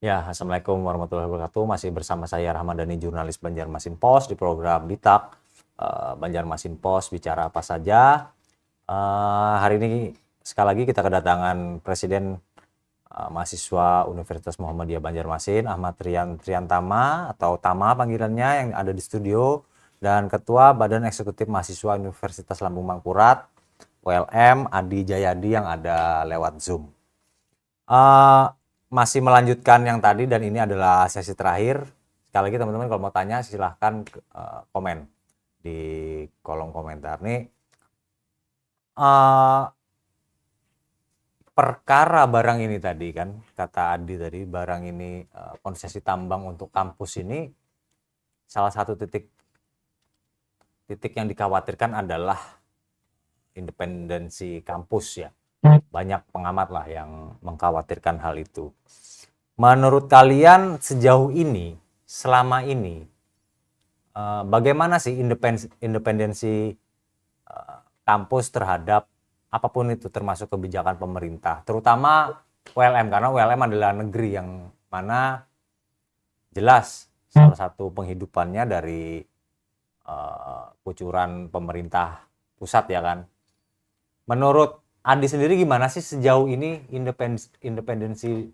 Ya, Assalamualaikum warahmatullahi wabarakatuh. Masih bersama saya Rahmadani, jurnalis Banjarmasin Post di program Ditak. Banjarmasin Post bicara apa saja. Hari ini sekali lagi kita kedatangan Presiden Mahasiswa Universitas Muhammadiyah Banjarmasin, Ahmad Triantama atau Tama panggilannya, yang ada di studio, dan Ketua Badan Eksekutif Mahasiswa Universitas Lambung Mangkurat, ULM, Adi Jayadi, yang ada lewat Zoom. Masih melanjutkan yang tadi, dan ini adalah sesi terakhir. Sekali lagi teman-teman, kalau mau tanya silahkan komen di kolom komentar nih. Perkara barang ini tadi kan, kata Adi tadi, barang ini konsesi tambang untuk kampus ini, salah satu titik yang dikhawatirkan adalah independensi kampus ya. Banyak pengamat lah yang mengkhawatirkan hal itu. Menurut kalian sejauh ini, selama ini, bagaimana sih independensi kampus terhadap apapun itu, termasuk kebijakan pemerintah, terutama ULM, karena ULM adalah negeri yang mana jelas salah satu penghidupannya dari kucuran pemerintah pusat ya kan. Menurut Adi sendiri gimana sih sejauh ini independensi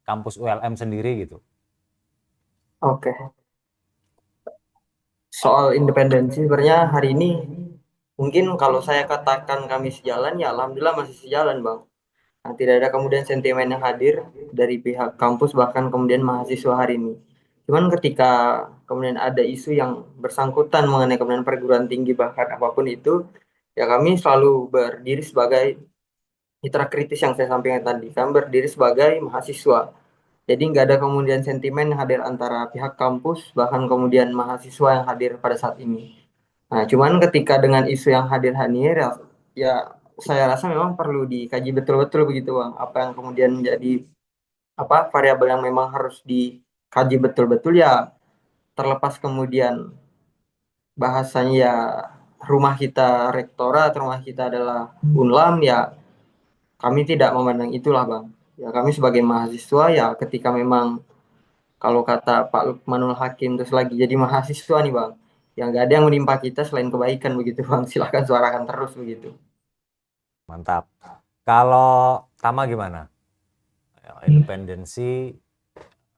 kampus ULM sendiri gitu? Oke, soal independensi sebenarnya hari ini mungkin kalau saya katakan kami sejalan, ya alhamdulillah masih sejalan, Bang. Nah, tidak ada kemudian sentimen yang hadir dari pihak kampus bahkan kemudian mahasiswa hari ini. Cuman ketika kemudian ada isu yang bersangkutan mengenai kemudian perguruan tinggi bahkan apapun itu, ya kami selalu berdiri sebagai mitra kritis yang saya sampaikan tadi. Kami berdiri sebagai mahasiswa. Jadi nggak ada kemudian sentimen yang hadir antara pihak kampus bahkan kemudian mahasiswa yang hadir pada saat ini. Nah, cuman ketika dengan isu yang hadir ya, ya saya rasa memang perlu dikaji betul-betul begitu, Bang. Apa yang kemudian menjadi variabel yang memang harus dikaji betul-betul, ya terlepas kemudian bahasanya ya rumah kita rektorat, rumah kita adalah Unlam, ya kami tidak memandang itulah, Bang. Ya kami sebagai mahasiswa, ya ketika memang kalau kata Pak Lukmanul Hakim terus lagi jadi mahasiswa nih, Bang, yang nggak ada yang menimpa kita selain kebaikan begitu, Bang. Silahkan suarakan terus begitu. Mantap. Kalau Tama gimana? Independensi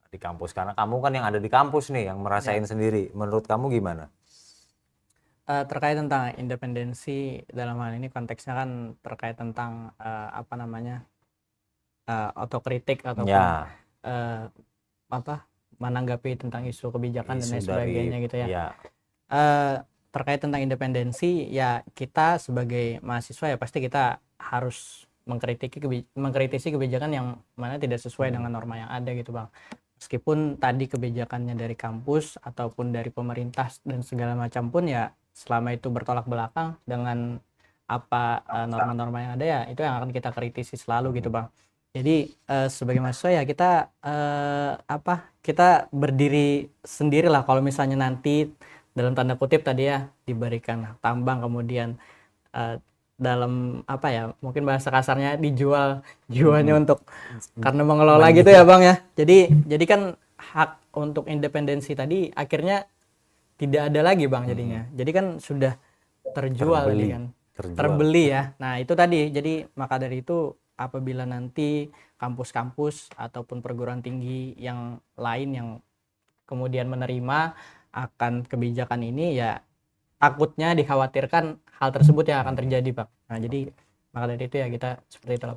di kampus, karena kamu kan yang ada di kampus nih, yang Ya, merasain sendiri. Menurut kamu gimana? terkait tentang independensi dalam hal ini konteksnya kan terkait tentang apa namanya otokritik ataupun Ya, eh, apa menanggapi tentang isu kebijakan dan isu lain dari sebagainya gitu ya. ya, Eh, Terkait tentang independensi, ya kita sebagai mahasiswa ya pasti kita harus mengkritisi kebijakan yang mana tidak sesuai dengan norma yang ada gitu, Bang. Meskipun tadi kebijakannya dari kampus ataupun dari pemerintah dan segala macam pun, ya selama itu bertolak belakang dengan apa norma-norma yang ada, ya itu yang akan kita kritisi selalu gitu, Bang. Jadi sebagai mahasiswa ya kita kita berdiri sendiri lah kalau misalnya nanti dalam tanda kutip tadi ya diberikan hak tambang, kemudian eh, dalam apa ya, mungkin bahasa kasarnya dijual jiwanya untuk karena mengelola gitu ya, menjual, Bang ya. Jadi kan hak untuk independensi tadi akhirnya tidak ada lagi, Bang, jadinya. Jadi kan sudah terjual tadi terbeli, kan, terjual. terbeli ya. Nah itu tadi, jadi maka dari itu apabila nanti kampus-kampus ataupun perguruan tinggi yang lain yang kemudian menerima akan kebijakan ini, ya takutnya dikhawatirkan hal tersebut yang akan terjadi, Pak. Nah jadi maka dari itu ya kita seperti itu lah.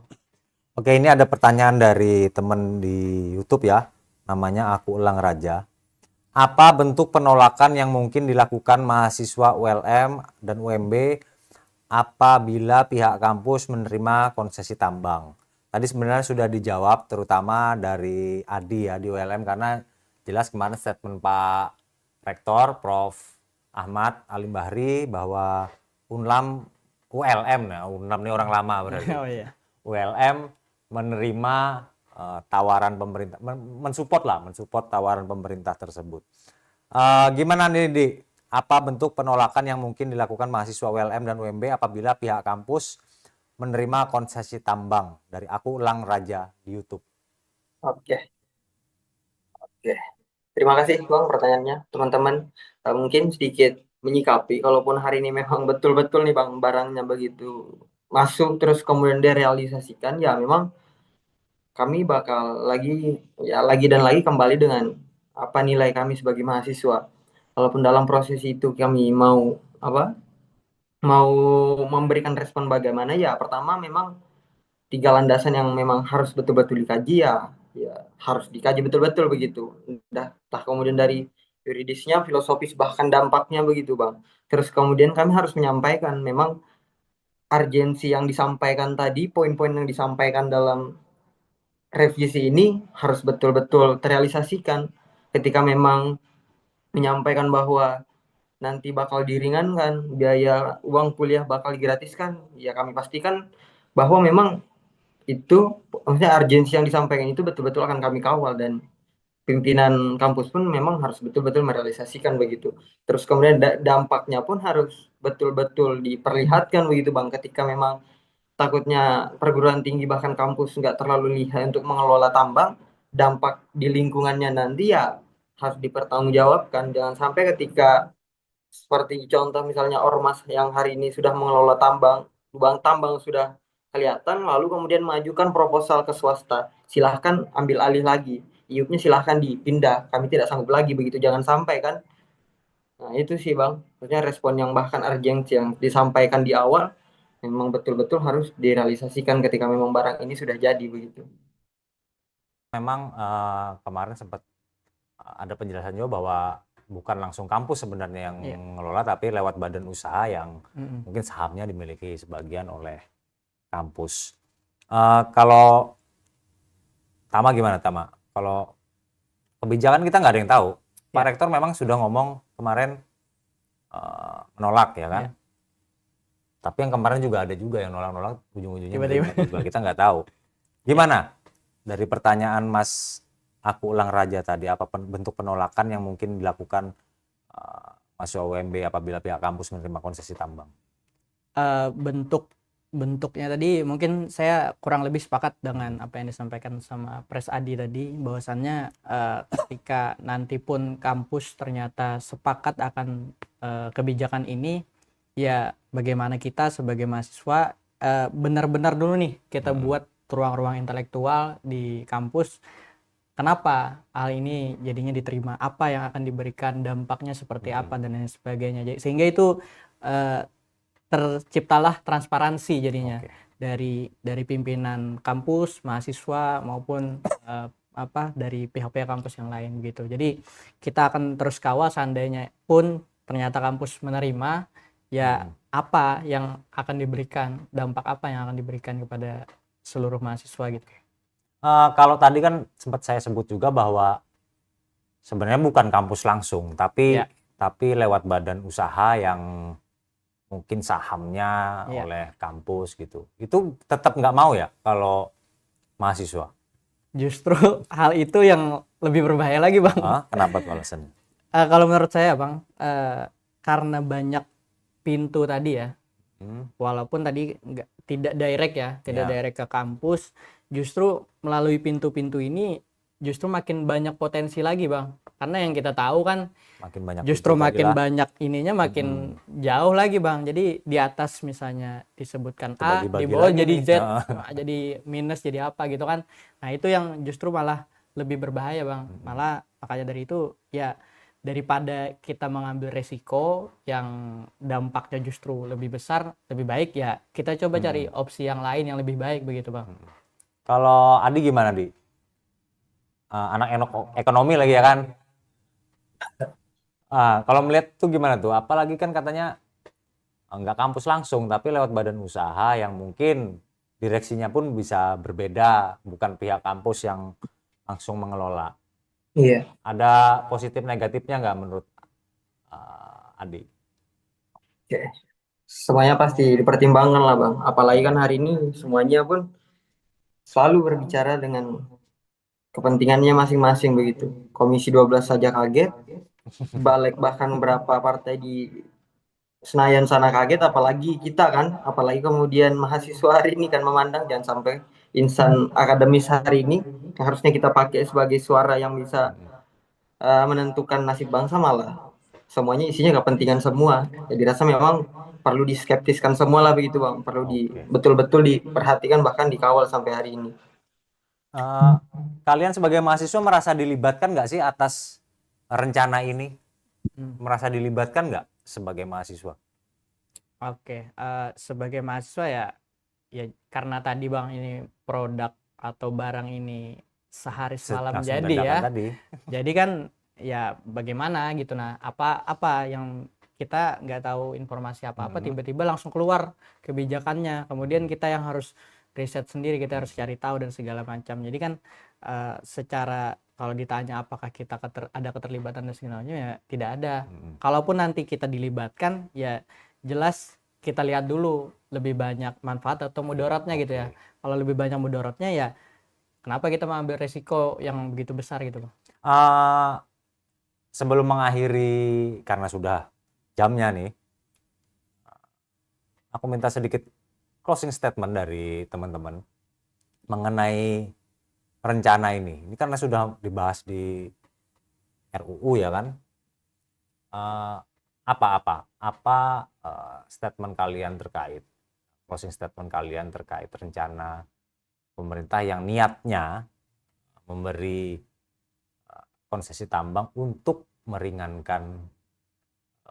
Oke, ini ada pertanyaan dari teman di YouTube ya. Namanya Aku Ulang Raja. Apa bentuk penolakan yang mungkin dilakukan mahasiswa ULM dan UMB apabila pihak kampus menerima konsesi tambang? Tadi sebenarnya sudah dijawab, terutama dari Adi ya di ULM, karena jelas kemarin statement Pak Rektor Prof. Ahmad Alim Bahri bahwa Unlam ULM, nah Unlam ini orang lama berarti. Oh iya. ULM menerima tawaran pemerintah, mensupport tawaran pemerintah tersebut. Gimana nih, Di? Apa bentuk penolakan yang mungkin dilakukan mahasiswa ULM dan UMB apabila pihak kampus menerima konsesi tambang? Dari Aku Ulang Raja di YouTube. Oke. Oke. Terima kasih Bang pertanyaannya. Teman-teman mungkin sedikit menyikapi, kalaupun hari ini memang betul-betul nih Bang barangnya begitu masuk terus kemudian direalisasikan, ya memang kami bakal lagi dan lagi kembali dengan apa nilai kami sebagai mahasiswa. Walaupun dalam proses itu kami mau memberikan respon bagaimana, ya pertama memang tiga landasan yang memang harus betul-betul dikaji, ya harus dikaji betul-betul begitu. Entah kemudian dari yuridisnya, filosofis, bahkan dampaknya begitu Bang. Terus kemudian kami harus menyampaikan memang urgensi yang disampaikan tadi, poin-poin yang disampaikan dalam revisi ini harus betul-betul terrealisasikan. Ketika memang menyampaikan bahwa nanti bakal diringankan, biaya uang kuliah bakal digratiskan, ya kami pastikan bahwa memang itu, maksudnya urgensi yang disampaikan itu betul-betul akan kami kawal, dan pimpinan kampus pun memang harus betul-betul merealisasikan begitu. Terus kemudian dampaknya pun harus betul-betul diperlihatkan begitu Bang, ketika memang takutnya perguruan tinggi bahkan kampus nggak terlalu lihai untuk mengelola tambang, dampak di lingkungannya nanti ya harus dipertanggungjawabkan. Jangan sampai ketika seperti contoh misalnya ormas yang hari ini sudah mengelola tambang, lubang tambang sudah kelihatan, lalu kemudian mengajukan proposal ke swasta, silahkan ambil alih lagi, iupnya silahkan dipindah, kami tidak sanggup lagi begitu, jangan sampai kan. Nah itu sih Bang, maksudnya respon yang bahkan urgensi yang disampaikan di awal memang betul-betul harus direalisasikan ketika memang barang ini sudah jadi begitu. Memang kemarin sempat ada penjelasan juga bahwa bukan langsung kampus sebenarnya yang Iya. mengelola, tapi lewat badan usaha yang Mm-mm. mungkin sahamnya dimiliki sebagian oleh kampus. Kalau Tama gimana Tama? Kalau kebijakan kita nggak ada yang tahu. Pak Ya. Rektor memang sudah ngomong kemarin menolak ya kan? Ya. Tapi yang kemarin juga ada juga yang nolak-nolak, ujung-ujungnya Tiba-tiba. menerima juga. Kita nggak tahu. Gimana? Dari pertanyaan Mas Aku Ulang Raja tadi, apa bentuk penolakan yang mungkin dilakukan mahasiswa UMB apabila pihak kampus menerima konsesi tambang? Bentuknya tadi mungkin saya kurang lebih sepakat dengan apa yang disampaikan sama Pres Adi tadi, bahwasannya ketika nanti pun kampus ternyata sepakat akan kebijakan ini, ya bagaimana kita sebagai mahasiswa benar-benar dulu nih kita buat ruang-ruang intelektual di kampus. Kenapa hal ini jadinya diterima? Apa yang akan diberikan, dampaknya seperti apa dan lain sebagainya. Sehingga itu terciptalah transparansi jadinya. Oke. Dari pimpinan kampus, mahasiswa maupun dari pihak-pihak kampus yang lain gitu. Jadi kita akan terus kawal, seandainya pun ternyata kampus menerima, ya apa yang akan diberikan, dampak apa yang akan diberikan kepada seluruh mahasiswa gitu. Kalau tadi kan sempat saya sebut juga bahwa sebenarnya bukan kampus langsung, tapi lewat badan usaha yang mungkin sahamnya oleh kampus gitu. Itu tetap nggak mau ya kalau mahasiswa? Justru hal itu yang lebih berbahaya lagi Bang. Kenapa tuh alasannya? Kalau menurut saya Bang, karena banyak pintu tadi ya, walaupun tadi tidak direct direct ke kampus, justru melalui pintu-pintu ini justru makin banyak potensi lagi Bang. Karena yang kita tahu kan Makin banyak justru makin banyak ininya makin jauh lagi Bang. Jadi di atas misalnya disebutkan A, di bawah jadi Z, jadi minus, jadi apa gitu kan. Nah itu yang justru malah lebih berbahaya Bang. Malah makanya dari itu ya, daripada kita mengambil resiko yang dampaknya justru lebih besar, lebih baik ya kita coba cari opsi yang lain yang lebih baik begitu Bang. Kalau Adi gimana Di? Anak ekonomi lagi ya kan? Kalau melihat tuh gimana tuh? Apalagi kan katanya nggak kampus langsung, tapi lewat badan usaha yang mungkin direksinya pun bisa berbeda, bukan pihak kampus yang langsung mengelola. Iya. Ada positif negatifnya nggak menurut Adi? Oke. Semuanya pasti dipertimbangkan lah Bang. Apalagi kan hari ini semuanya pun selalu berbicara dengan kepentingannya masing-masing begitu. Komisi 12 saja kaget, balik bahkan beberapa partai di Senayan sana kaget, apalagi kita kan, apalagi kemudian mahasiswa hari ini kan memandang, jangan sampai insan akademis hari ini yang harusnya kita pakai sebagai suara yang bisa menentukan nasib bangsa, malah semuanya isinya kepentingan semua. Jadi rasa memang perlu diskeptiskan semua lah begitu Bang. Perlu Oke. betul-betul diperhatikan bahkan dikawal sampai hari ini. Eh, Kalian sebagai mahasiswa merasa dilibatkan nggak sih atas rencana ini? Merasa dilibatkan nggak sebagai mahasiswa? Oke, sebagai mahasiswa ya karena tadi Bang ini produk atau barang ini sehari semalam Langsung jadi ya. dadakan tadi. Jadi kan ya bagaimana gitu, nah apa yang kita nggak tahu informasi apa-apa, tiba-tiba langsung keluar kebijakannya, kemudian kita yang harus riset sendiri, kita harus cari tahu dan segala macam. Jadi kan secara kalau ditanya apakah kita ada keterlibatan dan segalanya, ya tidak ada. Kalaupun nanti kita dilibatkan, ya jelas kita lihat dulu lebih banyak manfaat atau mudaratnya gitu ya. Kalau lebih banyak mudaratnya, ya kenapa kita mengambil resiko yang begitu besar gitu Bang? Sebelum mengakhiri, karena sudah jamnya nih, aku minta sedikit closing statement dari teman-teman mengenai rencana ini. Ini karena sudah dibahas di RUU ya kan. Apa statement kalian terkait, closing statement kalian terkait rencana pemerintah yang niatnya memberi konsesi tambang untuk meringankan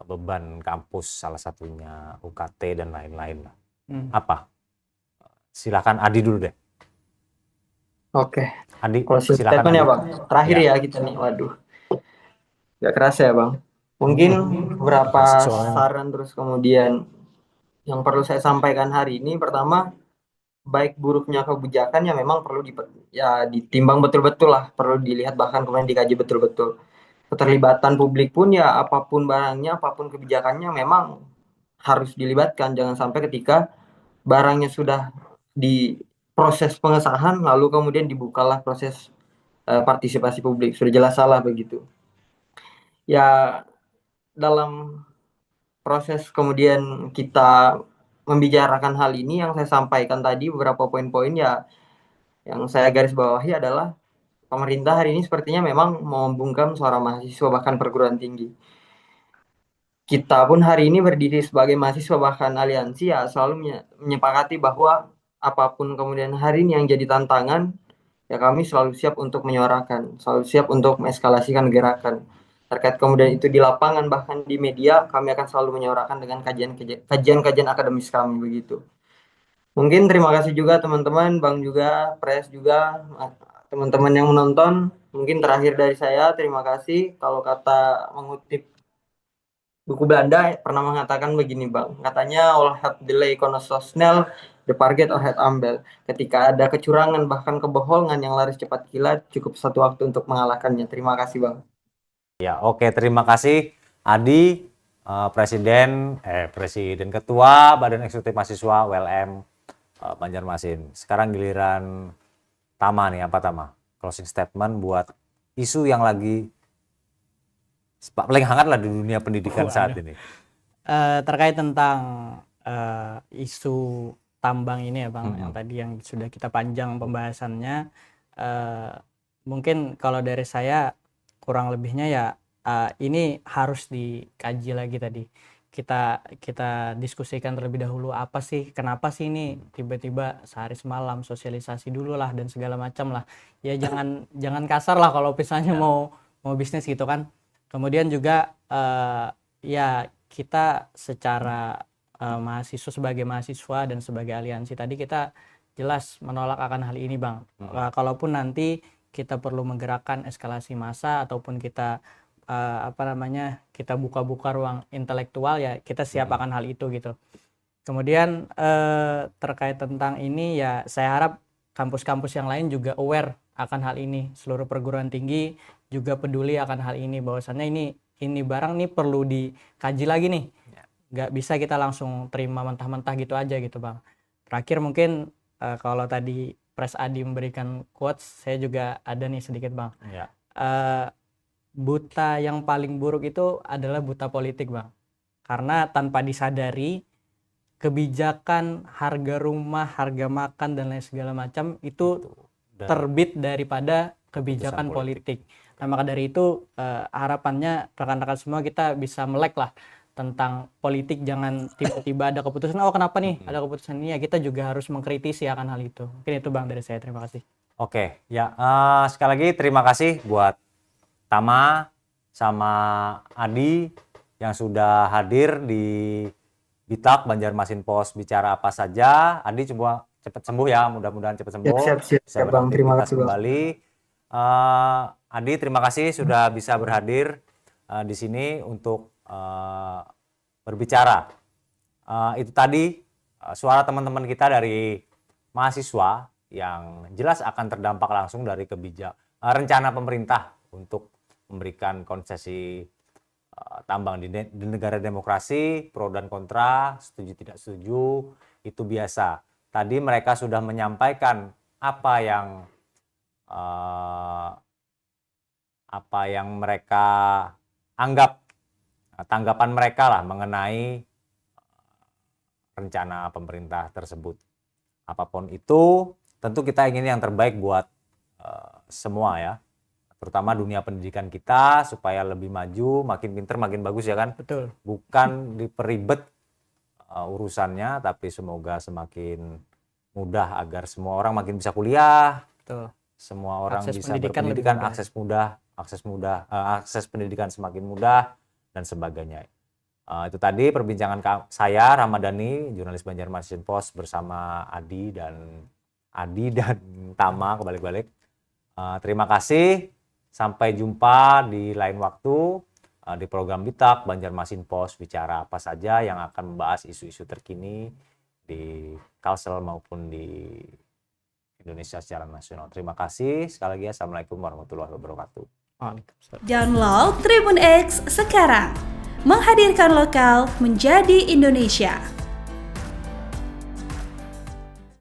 beban kampus, salah satunya UKT dan lain-lain lah. Apa? Silakan Adi dulu deh. Oke. Adi, Closing silakan statement Adi. ya Bang. Terakhir Ya. ya kita nih. Waduh. Gak kerasa ya Bang. Mungkin beberapa Asik soalnya. saran terus kemudian yang perlu saya sampaikan hari ini. Pertama, baik buruknya kebijakan yang memang perlu ditimbang betul-betul lah, perlu dilihat bahkan kemudian dikaji betul-betul. Keterlibatan publik pun ya apapun barangnya, apapun kebijakannya memang harus dilibatkan. Jangan sampai ketika barangnya sudah di proses pengesahan lalu kemudian dibukalah proses partisipasi publik. Sudah jelas salah begitu. Ya dalam proses kemudian kita membicarakan hal ini, yang saya sampaikan tadi beberapa poin-poin ya, yang saya garis bawahi adalah pemerintah hari ini sepertinya memang mau membungkam suara mahasiswa bahkan perguruan tinggi. Kita pun hari ini berdiri sebagai mahasiswa bahkan aliansi ya selalu menyepakati bahwa apapun kemudian hari ini yang jadi tantangan, ya kami selalu siap untuk menyuarakan, selalu siap untuk mengeskalasikan gerakan. Terkait kemudian itu di lapangan bahkan di media, kami akan selalu menyuarakan dengan kajian-kajian akademis kami begitu. Mungkin terima kasih juga teman-teman, Bang juga, Pres juga, teman-teman yang menonton. Mungkin terakhir dari saya, terima kasih. Kalau kata mengutip buku Belanda pernah mengatakan begini Bang, katanya all have delay konstitusional, the target or head ambel. Ketika ada kecurangan bahkan kebohongan yang laris cepat kilat, cukup satu waktu untuk mengalahkannya. Terima kasih Bang. Ya, oke, terima kasih Adi, Presiden Ketua Badan Eksekutif Mahasiswa ULM Banjarmasin. Sekarang giliran Tama nih, apa Tama? Closing statement buat isu yang lagi paling hangat lah di dunia pendidikan saat ini. Terkait tentang isu tambang ini ya Bang, yang tadi yang sudah kita panjang pembahasannya, mungkin kalau dari saya kurang lebihnya ya ini harus dikaji lagi tadi. Kita diskusikan terlebih dahulu, apa sih, kenapa sih ini tiba-tiba sehari semalam, sosialisasi dulu lah dan segala macam lah. Ya jangan kasar lah kalau misalnya mau bisnis gitu kan. Kemudian juga ya kita secara mahasiswa, sebagai mahasiswa dan sebagai aliansi tadi, kita jelas menolak akan hal ini Bang. Kalaupun nanti kita perlu menggerakkan eskalasi massa ataupun kita kita buka-buka ruang intelektual, ya kita siap akan hal itu gitu. Kemudian terkait tentang ini ya saya harap kampus-kampus yang lain juga aware akan hal ini, seluruh perguruan tinggi juga peduli akan hal ini, bahwasannya ini barang nih perlu dikaji lagi nih, nggak bisa kita langsung terima mentah-mentah gitu aja gitu Bang. Terakhir mungkin kalau tadi Pres Adi memberikan quotes, saya juga ada nih sedikit Bang. Ya. Buta yang paling buruk itu adalah buta politik Bang, karena tanpa disadari kebijakan harga rumah, harga makan dan lain segala macam itu terbit daripada kebijakan politik. Nah, maka dari itu harapannya rekan-rekan semua kita bisa melek lah tentang politik, jangan tiba-tiba ada keputusan, oh kenapa nih ada keputusan ini, ya kita juga harus mengkritisi akan hal itu. Mungkin itu Bang dari saya, terima kasih. Oke, ya sekali lagi terima kasih buat Tama sama Adi yang sudah hadir di Bitak Banjarmasin Pos Bicara Apa Saja. Adi coba cepat sembuh ya, mudah-mudahan cepat sembuh. Siap, Bisa Bang. Terima beraktivitas kasih, Bang. kembali. Adi, terima kasih sudah bisa berhadir di sini untuk berbicara. Itu tadi suara teman-teman kita dari mahasiswa yang jelas akan terdampak langsung dari rencana pemerintah untuk memberikan konsesi tambang di negara demokrasi, pro dan kontra, setuju tidak setuju, itu biasa. Tadi mereka sudah menyampaikan apa yang mereka anggap, tanggapan mereka lah mengenai rencana pemerintah tersebut. Apapun itu, tentu kita ingin yang terbaik buat semua ya. Terutama dunia pendidikan kita supaya lebih maju, makin pinter, makin bagus ya kan. Betul. Bukan diperibet urusannya, tapi semoga semakin mudah agar semua orang makin bisa kuliah. Betul. Semua orang Akses bisa pendidikan berpendidikan, lebih mudah. akses pendidikan semakin mudah dan sebagainya. Itu tadi perbincangan saya Ramadhani, jurnalis Banjarmasin Post bersama Adi dan Tama kebalik-balik. Terima kasih. Sampai jumpa di lain waktu di program Bitak Banjarmasin Post Bicara Apa Saja yang akan membahas isu-isu terkini di Kalsel maupun di Indonesia secara nasional. Terima kasih. Sekali lagi Assalamualaikum warahmatullahi wabarakatuh. Waalaikumsalam. Download Tribun X sekarang. Menghadirkan lokal menjadi Indonesia.